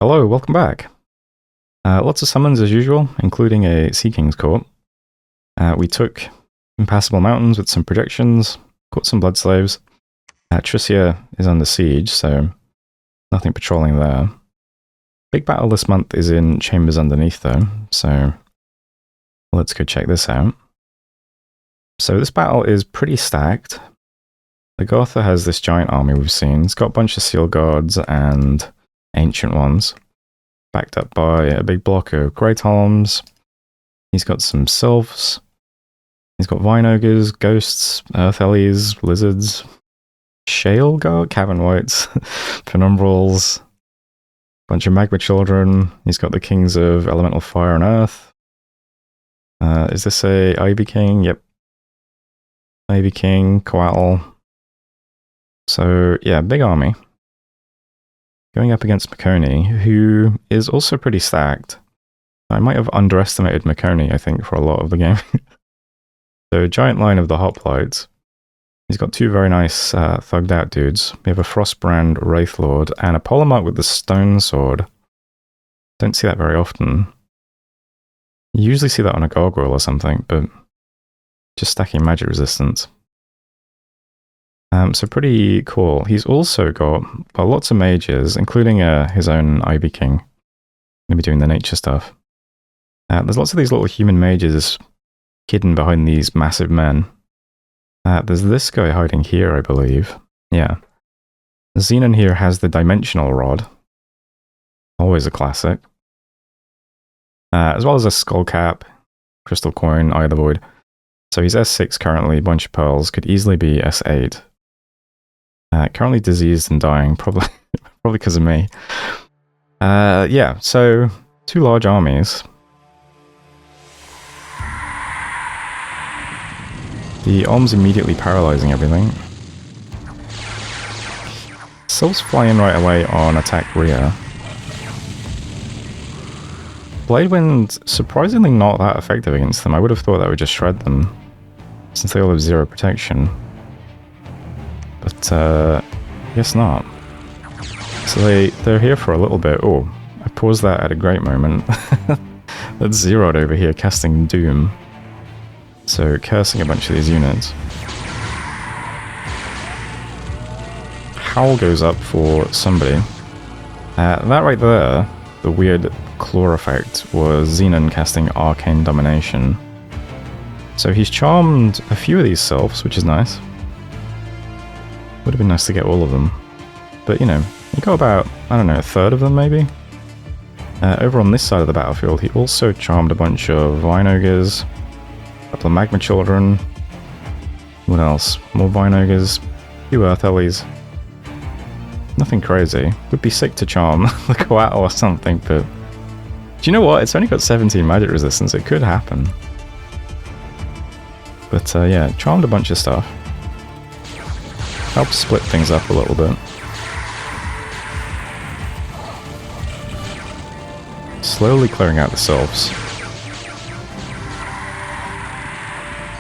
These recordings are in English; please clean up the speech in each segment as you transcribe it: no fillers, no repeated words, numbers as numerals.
Hello, welcome back. Lots of summons as usual, including a Sea King's Court. We took impassable mountains with some projections, caught some blood slaves. Tricia is under siege, so nothing patrolling there. Big battle this month is in Chambers Underneath though, so let's go check this out. So this battle is pretty stacked. The Gotha has this giant army we've seen. It's got a bunch of Seal Guards and Ancient ones, backed up by a big block of Great Arms. He's got some Sylphs. He's got Vine Ogres, Ghosts, Earth Ellies, Lizards, Shale Guard, Cavern Whites, Penumbrals, bunch of Magma Children. He's got the Kings of Elemental Fire and Earth. Is this a Ivy King? Yep. Ivy King, Coatl. So, yeah, big army. Going up against Makoni, who is also pretty stacked. I might have underestimated Makoni, I think, for a lot of the game. So, giant line of the Hoplites. He's got two very nice thugged out dudes. We have a Frostbrand Wraithlord and a Polemarch with the Stone Sword. Don't see that very often. You usually see that on a Gargoyle or something, but just stacking magic resistance. So pretty cool. He's also got lots of mages, including his own Ivy King. Going to be doing the nature stuff. There's lots of these little human mages hidden behind these massive men. There's this guy hiding here, I believe. Yeah. Xenon here has the Dimensional Rod. Always a classic. As well as a Skull Cap, Crystal Coin, Eye of the Void. So he's S6 currently, bunch of pearls, could easily be S8. Currently diseased and dying, probably because of me. Yeah, so two large armies. The Om's immediately paralyzing everything. Sylphs fly in right away on attack rear. Bladewind, surprisingly not that effective against them. I would have thought that would just shred them, since they all have zero protection. But, guess not. So they're here for a little bit. Oh, I paused that at a great moment. That's zeroed over here, casting Doom. So, cursing a bunch of these units. Howl goes up for somebody. That right there, the weird claw effect, was Xenon casting Arcane Domination. So he's charmed a few of these Sylphs, which is nice. Would have been nice to get all of them. But, you know, he got about, I don't know, a third of them maybe? Over on this side of the battlefield, he also charmed a bunch of Vine Ogres, a couple of Magma Children. What else? More Vine Ogres, a few Earth Ellies. Nothing crazy. Would be sick to charm the Coatl or something, but... Do you know what? It's only got 17 magic resistance. It could happen. But, yeah, charmed a bunch of stuff. Helps split things up a little bit. Slowly clearing out the Sylphs.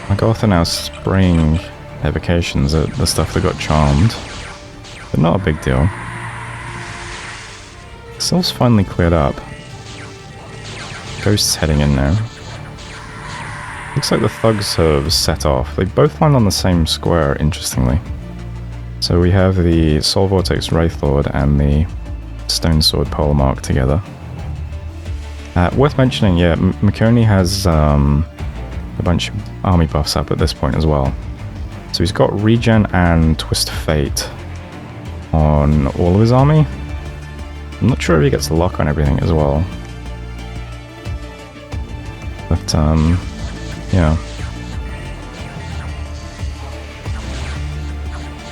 My Goth are now spraying evocations at the stuff that got charmed. But not a big deal. Sylphs finally cleared up. Ghosts heading in now. Looks like the thugs have set off. They both land on the same square, interestingly. So we have the Soul Vortex Wraithlord and the Stone Sword Polemarch together. Worth mentioning, yeah, Makoni has a bunch of army buffs up at this point as well. So he's got Regen and Twist Fate on all of his army. I'm not sure if he gets luck on everything as well. But, yeah.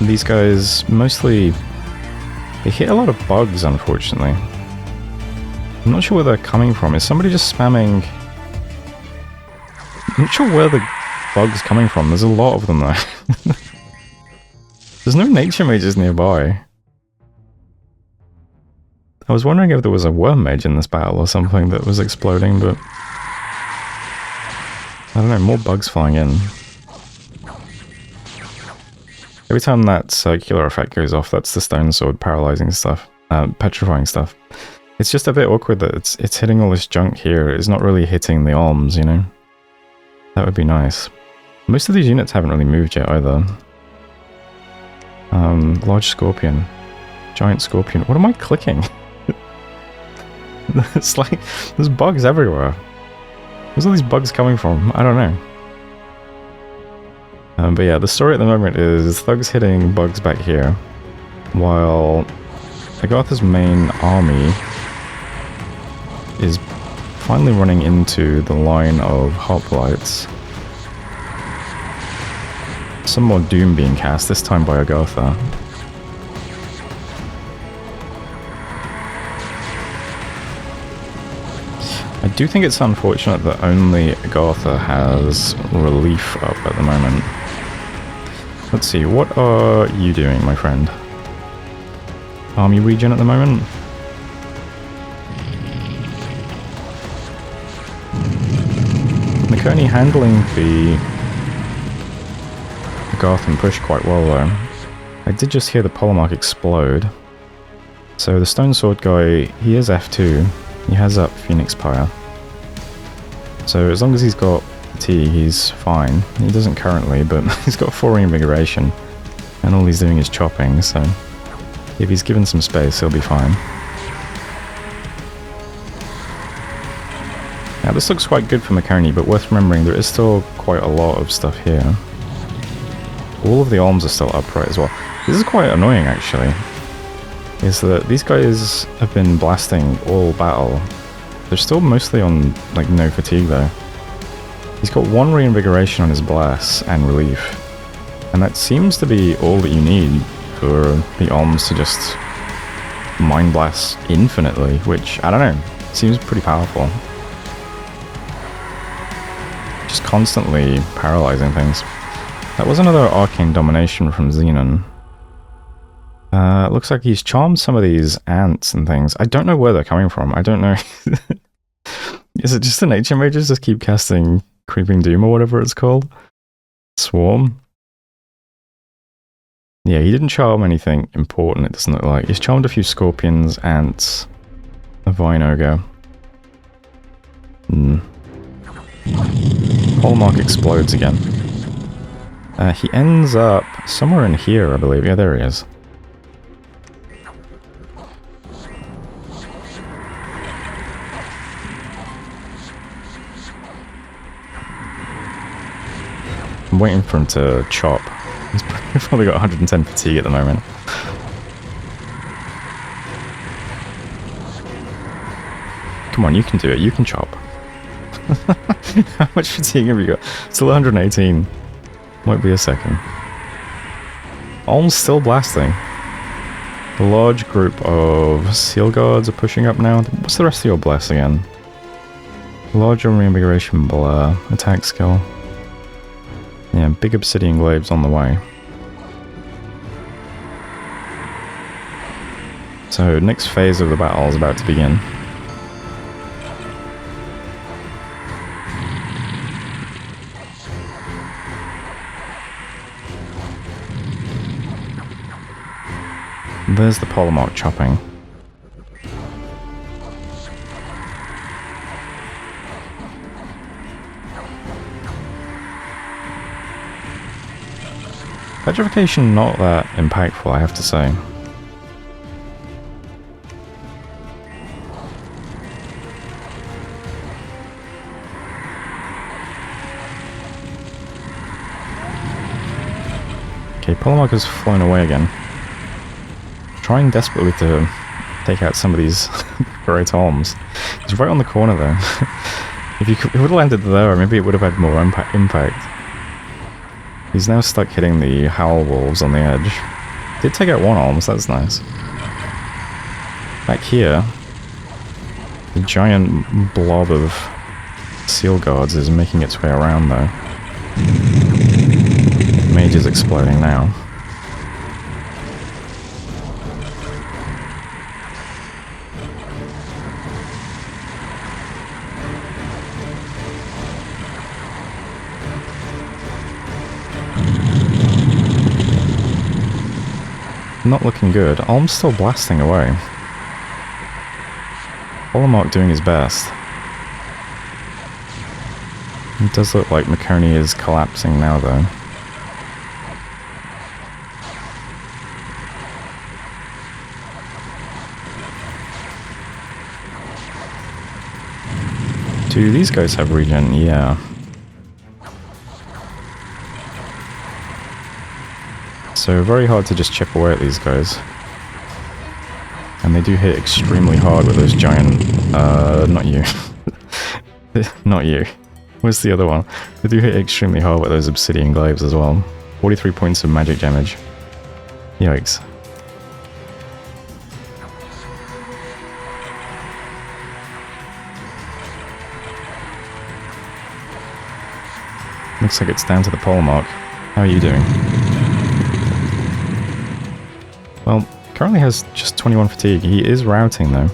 These guys mostly... They hit a lot of bugs, unfortunately. I'm not sure where they're coming from. Is somebody just spamming... I'm not sure where the bug's coming from. There's a lot of them, though. There's no nature mages nearby. I was wondering if there was a worm mage in this battle or something that was exploding, but... I don't know, more bugs flying in. Every time that circular effect goes off, that's the Stone Sword paralyzing stuff. Petrifying stuff. It's just a bit awkward that it's hitting all this junk here. It's not really hitting the arms, you know? That would be nice. Most of these units haven't really moved yet either. Large scorpion. Giant scorpion. What am I clicking? It's like, there's bugs everywhere. Where's all these bugs coming from? I don't know. But yeah, the story at the moment is thugs hitting bugs back here, while Agartha's main army is finally running into the line of hoplites. Some more doom being cast, this time by Agartha. I do think it's unfortunate that only Agartha has relief up at the moment. Let's see, what are you doing, my friend? Army regen at the moment? McConey handling the Agarthan push quite well though. I did just hear the polemark explode. So the Stone Sword guy, he is F2. He has up Phoenix Pyre. So as long as he's got T, he's fine. He doesn't currently, but he's got 4 reinvigoration. And all he's doing is chopping, so if he's given some space, he'll be fine. Now this looks quite good for Makoni, but worth remembering there is still quite a lot of stuff here. All of the arms are still upright as well. This is quite annoying actually. Is that these guys have been blasting all battle. They're still mostly on like no fatigue though. He's got 1 reinvigoration on his blasts and relief. And that seems to be all that you need for the arms to just mind blast infinitely, which, I don't know, seems pretty powerful. Just constantly paralyzing things. That was another arcane domination from Xenon. Looks like he's charmed some of these ants and things. I don't know where they're coming from. I don't know. Is it just the nature mages just keep casting Creeping Doom or whatever it's called? Swarm? Yeah, he didn't charm anything important, it doesn't look like. He's charmed a few scorpions, ants, a vine ogre. Hallmark explodes again. He ends up somewhere in here, I believe. Yeah, there he is. I'm waiting for him to chop. He's probably got 110 fatigue at the moment. Come on, you can do it. You can chop. How much fatigue have you got? Still 118. Might be a second. Alm's still blasting. A large group of seal guards are pushing up now. What's the rest of your bless again? Larger reinvigoration blur. Attack skill. Yeah, big obsidian glaives on the way. So, next phase of the battle is about to begin. There's the polemark chopping. Petrification not that impactful, I have to say. Okay, polemark has flown away again. Trying desperately to take out some of these great arms. He's right on the corner though. If he would have landed there, maybe it would have had more impact. He's now stuck hitting the Howl Wolves on the edge. Did take out 1 arm, so that's nice. Back here, the giant blob of seal guards is making its way around though. Mage is exploding now. Not looking good. Alm's still blasting away. Polemark doing his best. It does look like Makoni is collapsing now, though. Do these guys have regen? Yeah. So very hard to just chip away at these guys. And they do hit extremely hard with those giant... not you. Not you. Where's the other one? They do hit extremely hard with those obsidian glaives as well. 43 points of magic damage. Yikes. Looks like it's down to the polemark. How are you doing? Well, currently has just 21 fatigue. He is routing though.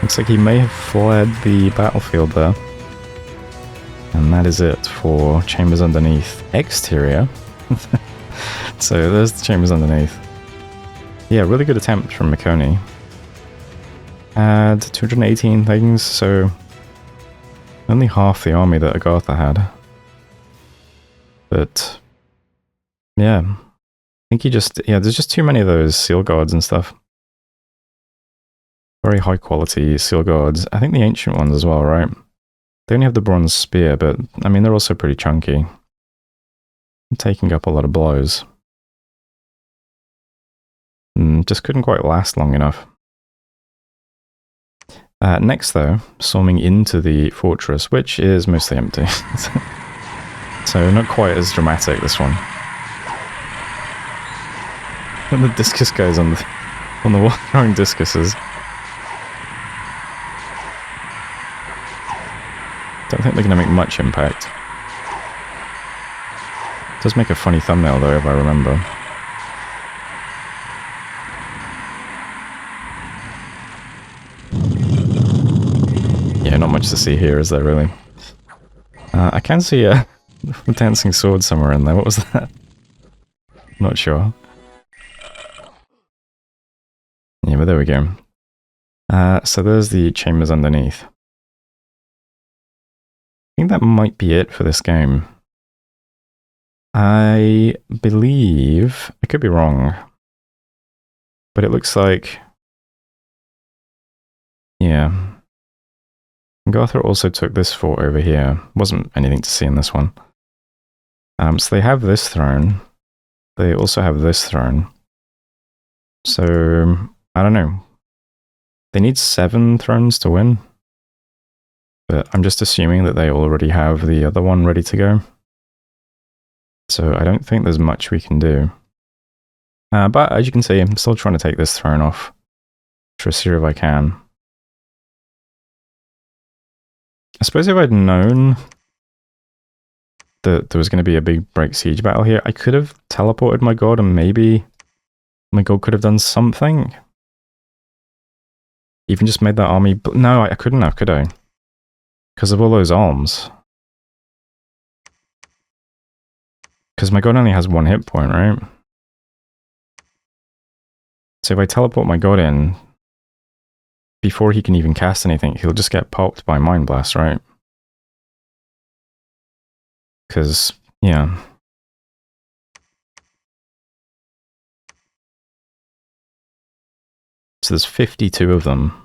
Looks like he may have fled the battlefield there. And that is it for Chambers Underneath. Exterior. So there's the Chambers Underneath. Yeah, really good attempt from Makoni. Had 218 things, so only half the army that Agartha had. But yeah, I think he just, yeah, there's just too many of those seal guards and stuff. Very high quality seal guards. I think the ancient ones as well, right? They only have the bronze spear, but I mean, they're also pretty chunky. Taking up a lot of blows. Just couldn't quite last long enough. Next though, storming into the fortress, which is mostly empty. So not quite as dramatic, this one. And the discus guys on the wall throwing discuses. Don't think they're going to make much impact. Does make a funny thumbnail though, if I remember. Yeah, not much to see here, is there really? I can see a dancing sword somewhere in there. What was that? Not sure. Yeah, but there we go. So there's the chambers underneath. I think that might be it for this game. I believe, I could be wrong, but it looks like, yeah. Agartha also took this fort over here. Wasn't anything to see in this one. So they have this throne. They also have this throne. So, I don't know. They need 7 thrones to win. But I'm just assuming that they already have the other one ready to go. So I don't think there's much we can do. But as you can see, I'm still trying to take this throne off. Tricia if I can. I suppose if I'd known that there was going to be a big break siege battle here, I could have teleported my god and maybe my god could have done something. Even just made that army... No, I couldn't have, could I? Because of all those arms. Because my god only has 1 hit point, right? So if I teleport my god in, before he can even cast anything, he'll just get popped by Mind Blast, right? Because, yeah. So there's 52 of them.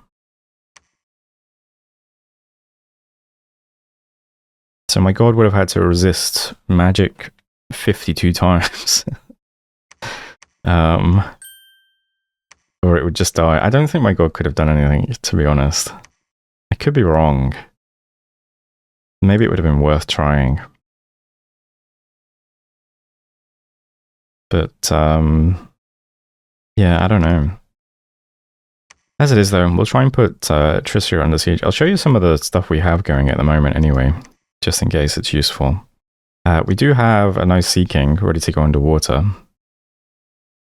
So my god would have had to resist magic 52 times. Or it would just die. I don't think my god could have done anything, to be honest. I could be wrong. Maybe it would have been worth trying. But, yeah, I don't know. As it is, though, we'll try and put Tricia under siege. I'll show you some of the stuff we have going at the moment anyway, just in case it's useful. We do have a nice Sea King ready to go underwater.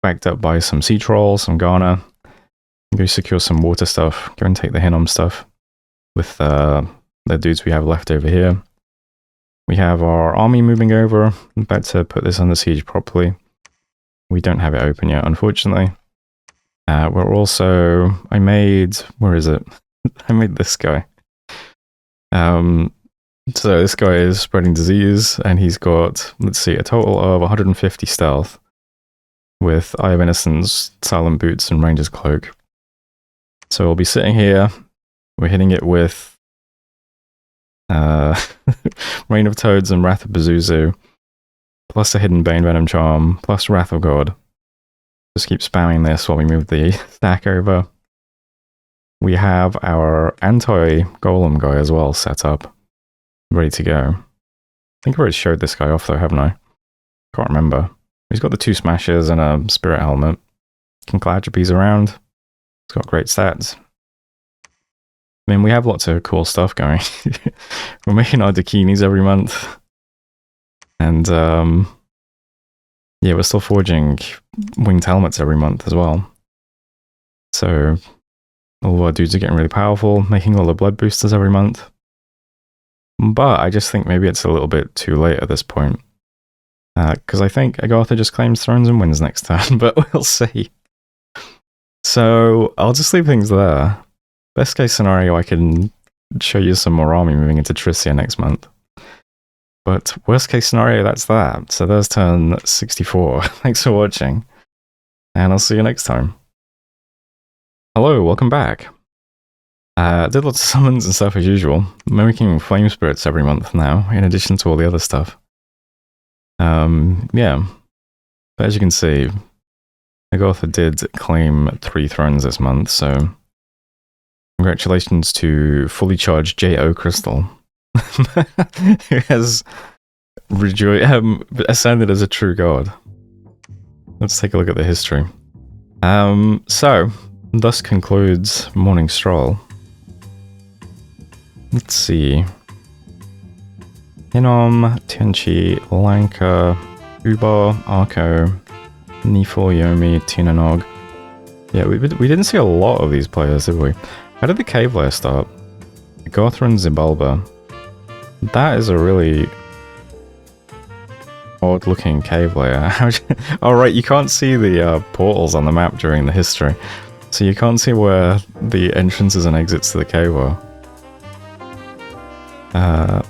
Backed up by some Sea Trolls, some Ghana. Go secure some water stuff. Go and take the Hinnom stuff with the dudes we have left over here. We we have our army moving over. I'm about to put this under siege properly. We don't have it open yet, unfortunately. We're also... I made... Where is it? I made this guy. So this guy is spreading disease, and he's got, let's see, a total of 150 stealth with Eye of Innocence, Silent Boots, and Ranger's Cloak. So we'll be sitting here. We're hitting it with Reign of Toads and Wrath of Pazuzu, plus a Hidden Bane Venom Charm, plus Wrath of God. Just keep spamming this while we move the stack over. We have our anti-golem guy as well set up, ready to go. I think I already showed this guy off though, haven't I? Can't remember. He's got the 2 smashes and a spirit helmet. Can Cladropies around. He's got great stats. I mean, we have lots of cool stuff going. We're making our Dakinis every month. And, yeah, we're still forging winged helmets every month as well. So, all of our dudes are getting really powerful, making all the blood boosters every month. But I just think maybe it's a little bit too late at this point. Because I think Agartha just claims thrones and wins next turn, but we'll see. So, I'll just leave things there. Best case scenario, I can show you some more army moving into Tricia next month. But worst case scenario, that's that. So there's turn 64. Thanks for watching, and I'll see you next time. Hello, welcome back. Did lots of summons and stuff as usual. I'm making flame spirits every month now, in addition to all the other stuff. Yeah. But as you can see, Agartha did claim 3 thrones this month, so congratulations to fully charged J.O. Crystal, who has ascended as a true god. Let's take a look at the history. So, thus concludes Morning Stroll. Let's see. Hinom, Tianchi, Lanka, Ubar, Arco, Nifo, Yomi, Tinanog. Yeah, we didn't see a lot of these players, did we? How did the cave layer start? Agartha and Xibalba. That is a really odd looking cave layer. Oh right, you can't see the portals on the map during the history. So you can't see where the entrances and exits to the cave are.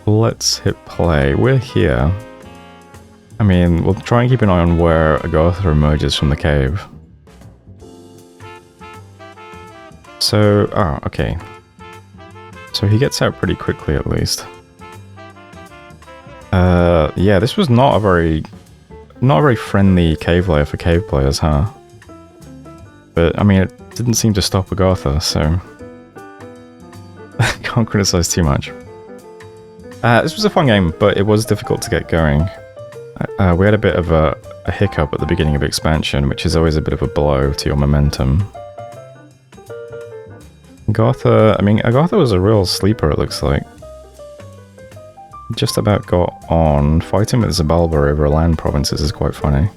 Let's hit play. We're here. I mean, we'll try and keep an eye on where Agartha emerges from the cave. So, oh, okay. So he gets out pretty quickly at least. Yeah, this was not a very friendly cave layer for cave players, huh? But, I mean, it didn't seem to stop Agartha, so... can't criticize too much. This was a fun game, but it was difficult to get going. We had a bit of a hiccup at the beginning of expansion, which is always a bit of a blow to your momentum. Agartha was a real sleeper, it looks like. Just about got on. Fighting with Xibalba over land provinces is quite funny.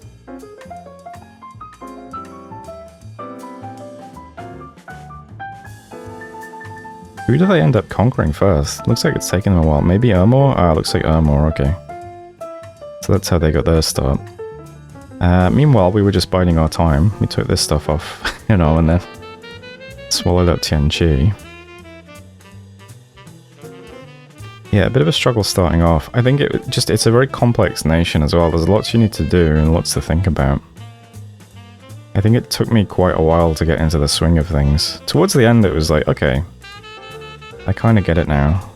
Who do they end up conquering first? Looks like it's taken them a while. Maybe Ermor? Ah, looks like Ermor, okay. So that's how they got their start. Meanwhile, we were just biding our time. We took this stuff off, you know, and then swallowed up Tianchi. Yeah, a bit of a struggle starting off. I think it's a very complex nation as well. There's lots you need to do and lots to think about. I think it took me quite a while to get into the swing of things. Towards the end it was like, okay, I kind of get it now.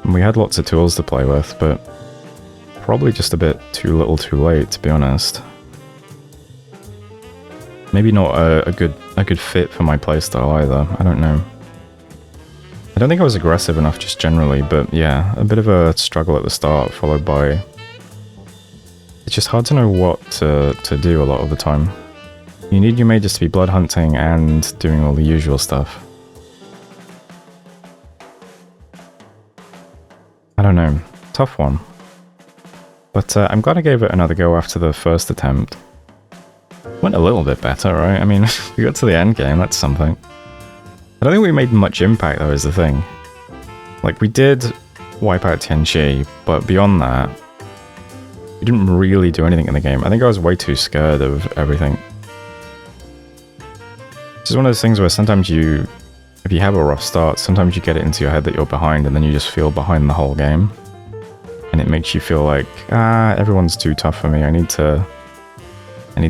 And we had lots of tools to play with, but probably just a bit too little too late, to be honest. Maybe not a good fit for my playstyle either, I don't know. I don't think I was aggressive enough just generally, but yeah, a bit of a struggle at the start, followed by... It's just hard to know what to do a lot of the time. You need your mages to be blood hunting and doing all the usual stuff. I don't know, tough one. But I'm glad I gave it another go after the first attempt. Went a little bit better, right? I mean, we got to the end game, that's something. I don't think we made much impact though, is the thing. Like, we did wipe out Tianqi, but beyond that, we didn't really do anything in the game. I think I was way too scared of everything. This is one of those things where sometimes you, if you have a rough start, sometimes you get it into your head that you're behind, and then you just feel behind the whole game. And it makes you feel like, everyone's too tough for me. I need to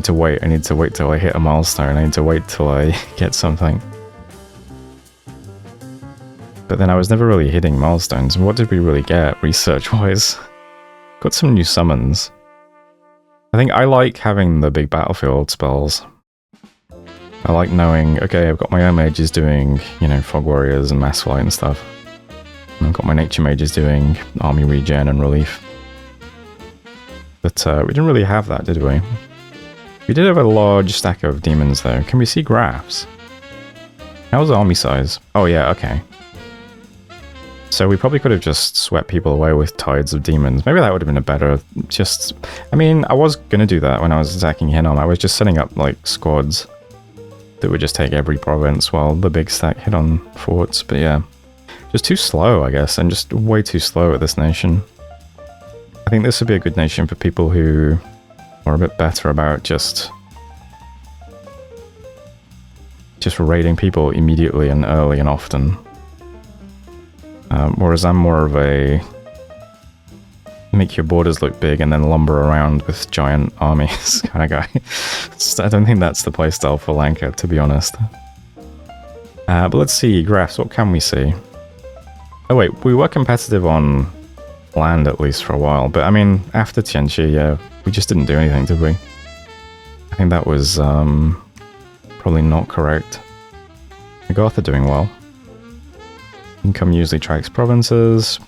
wait. I need to wait till I hit a milestone. I need to wait till I get something. But then I was never really hitting milestones. What did we really get, research-wise? Got some new summons. I think I like having the big battlefield spells. I like knowing, okay, I've got my own mages doing, you know, Fog Warriors and Mass Flight and stuff. And I've got my nature mages doing army regen and relief. But we didn't really have that, did we? We did have a large stack of demons, though. Can we see graphs? How's army size? Oh, yeah, okay. So we probably could have just swept people away with tides of demons. Maybe that would have been a better... I mean, I was going to do that when I was attacking Hinnom. I was just setting up, like, squads that would just take every province while the big stack hit on forts. But yeah, just too slow, I guess, and just way too slow at this nation. I think this would be a good nation for people who are a bit better about just raiding people immediately and early and often. Whereas I'm more of a make your borders look big and then lumber around with giant armies kind of guy. I don't think that's the playstyle for Lanka, to be honest. But let's see, graphs, what can we see? Oh wait, we were competitive on land at least for a while, but I mean, after Tianqi, yeah, we just didn't do anything, did we? I think that was probably not correct. The Goth are doing well. Income usually tracks provinces.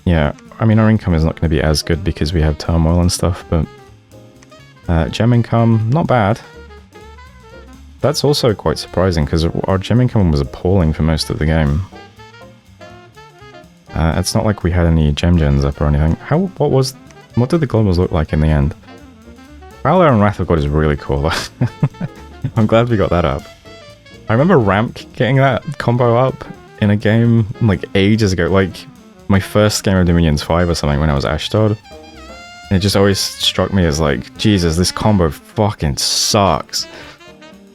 Yeah, I mean, our income is not going to be as good because we have turmoil and stuff, but gem income, not bad. That's also quite surprising because our gem income was appalling for most of the game. It's not like we had any gem gens up or anything. What did the globals look like in the end? Valor and Wrath of God is really cool. I'm glad we got that up. I remember Ramp getting that combo up in a game like ages ago, like my first game of Dominions 5 or something when I was Ashdod. And it just always struck me as like, Jesus, this combo fucking sucks.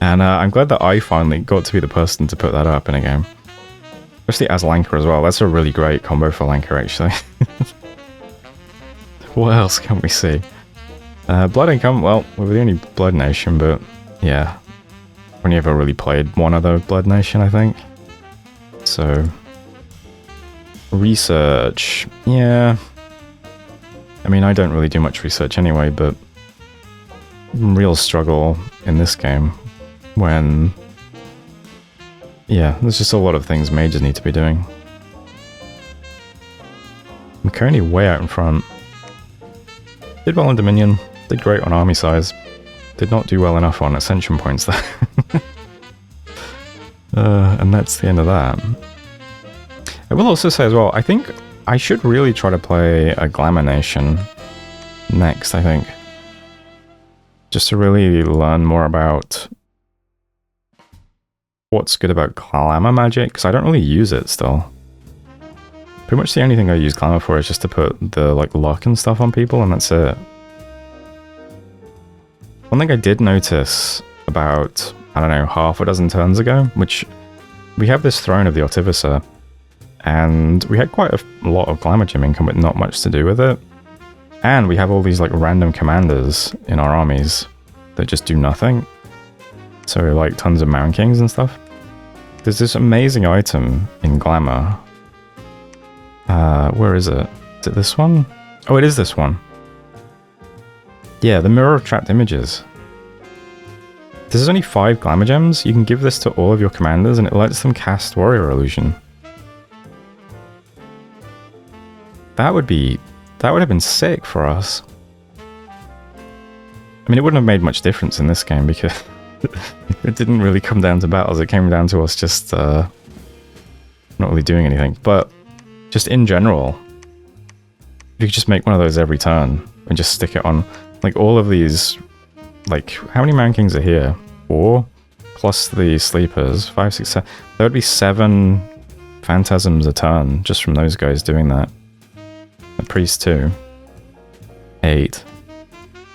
And I'm glad that I finally got to be the person to put that up in a game. Especially as Lanka as well. That's a really great combo for Lanka, actually. What else can we see? Blood income, well, we're the only Blood Nation, but yeah. Only ever really played one other Blood Nation, I think. So... research, yeah. I mean, I don't really do much research anyway, but... real struggle in this game when... yeah, there's just a lot of things mages need to be doing. I'm currently way out in front. Did well on Dominion, did great on army size. Did not do well enough on Ascension points though. And that's the end of that. I will also say as well, I think I should really try to play a Glamour Nation next, I think. Just to really learn more about what's good about Glamour magic, because I don't really use it still. Pretty much the only thing I use Glamour for is just to put the like luck and stuff on people, and that's it. One thing I did notice about, I don't know, half a dozen turns ago, which we have this Throne of the Artificer, and we had quite a lot of Glamour gem income, but not much to do with it. And we have all these like random commanders in our armies that just do nothing. So like tons of Mountain Kings and stuff. There's this amazing item in Glamour. Where is it? Is it this one? Oh, it is this one. Yeah, the Mirror of Trapped Images. This is only 5 Glamour gems. You can give this to all of your commanders and it lets them cast Warrior Illusion. That would have been sick for us. I mean, it wouldn't have made much difference in this game because it didn't really come down to battles. It came down to us just not really doing anything. But just in general, you could just make one of those every turn and just stick it on. Like all of these, like how many Man Kings are here? 4 plus the sleepers, 5, 6, 7. There would be 7 phantasms a turn just from those guys doing that. The priest too. 8.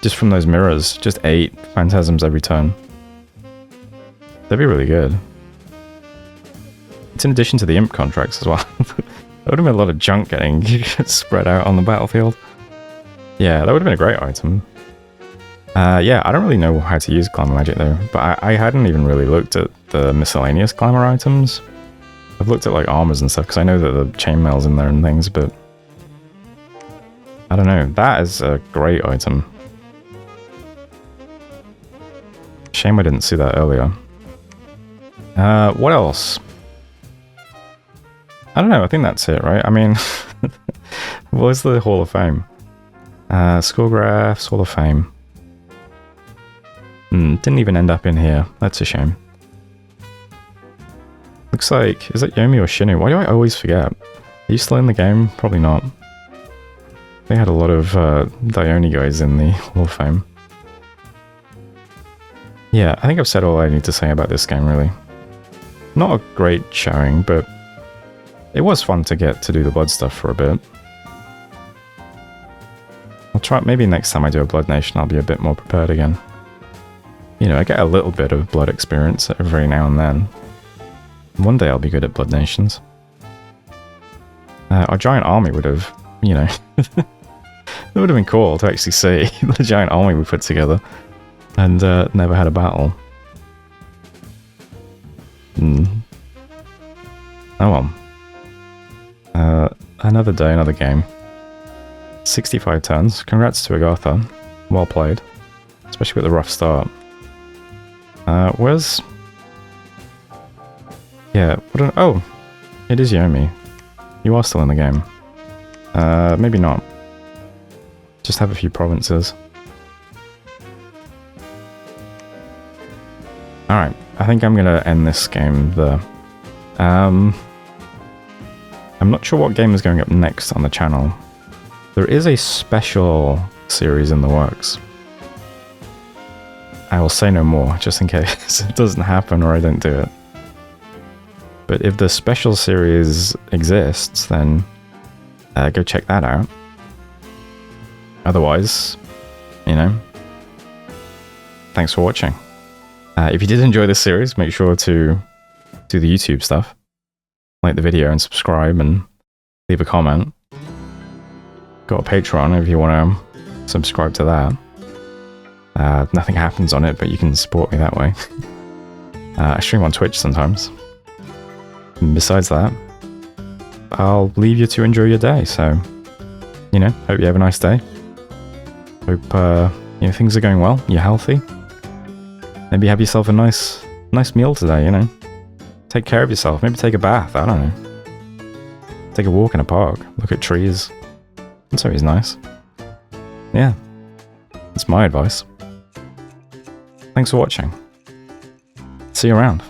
Just from those mirrors, just 8 phantasms every turn. That'd be really good. It's in addition to the imp contracts as well. That would have been a lot of junk getting spread out on the battlefield. Yeah, that would have been a great item. Yeah, I don't really know how to use glamour magic though, but I hadn't even really looked at the miscellaneous glamour items. I've looked at like armors and stuff because I know that the chainmail's in there and things, but I don't know. That is a great item. Shame I didn't see that earlier. What else? I don't know, I think that's it, right? I mean, what's the Hall of Fame? Scoregraph's Hall of Fame. Didn't even end up in here. That's a shame. Looks like... Is that Yomi or Shinu? Why do I always forget? Are you still in the game? Probably not. They had a lot of Dione guys in the Hall of Fame. Yeah, I think I've said all I need to say about this game, really. Not a great showing, but it was fun to get to do the blood stuff for a bit. I'll try... Maybe next time I do a Blood Nation, I'll be a bit more prepared again. You know, I get a little bit of blood experience every now and then. One day I'll be good at Blood Nations. Our giant army would have, you know... It would have been cool to actually see the giant army we put together. And never had a battle. Oh well. Another day, another game. 65 turns. Congrats to Agatha. Well played. Especially with the rough start. Where's... Yeah, oh! It is Yomi. You are still in the game. Maybe not. Just have a few provinces. Alright, I think I'm gonna end this game there. I'm not sure what game is going up next on the channel. There is a special series in the works. I will say no more, just in case it doesn't happen or I don't do it. But if the special series exists, then go check that out. Otherwise, you know, thanks for watching. If you did enjoy this series, make sure to do the YouTube stuff. Like the video and subscribe and leave a comment. Got a Patreon if you want to subscribe to that. Nothing happens on it, but you can support me that way. I stream on Twitch sometimes. And besides that, I'll leave you to enjoy your day, so, you know, hope you have a nice day. Hope, you know, things are going well, you're healthy. Maybe have yourself a nice meal today, you know. Take care of yourself, maybe take a bath, I don't know. Take a walk in a park, look at trees. That's always nice. Yeah, that's my advice. Thanks for watching. See you around.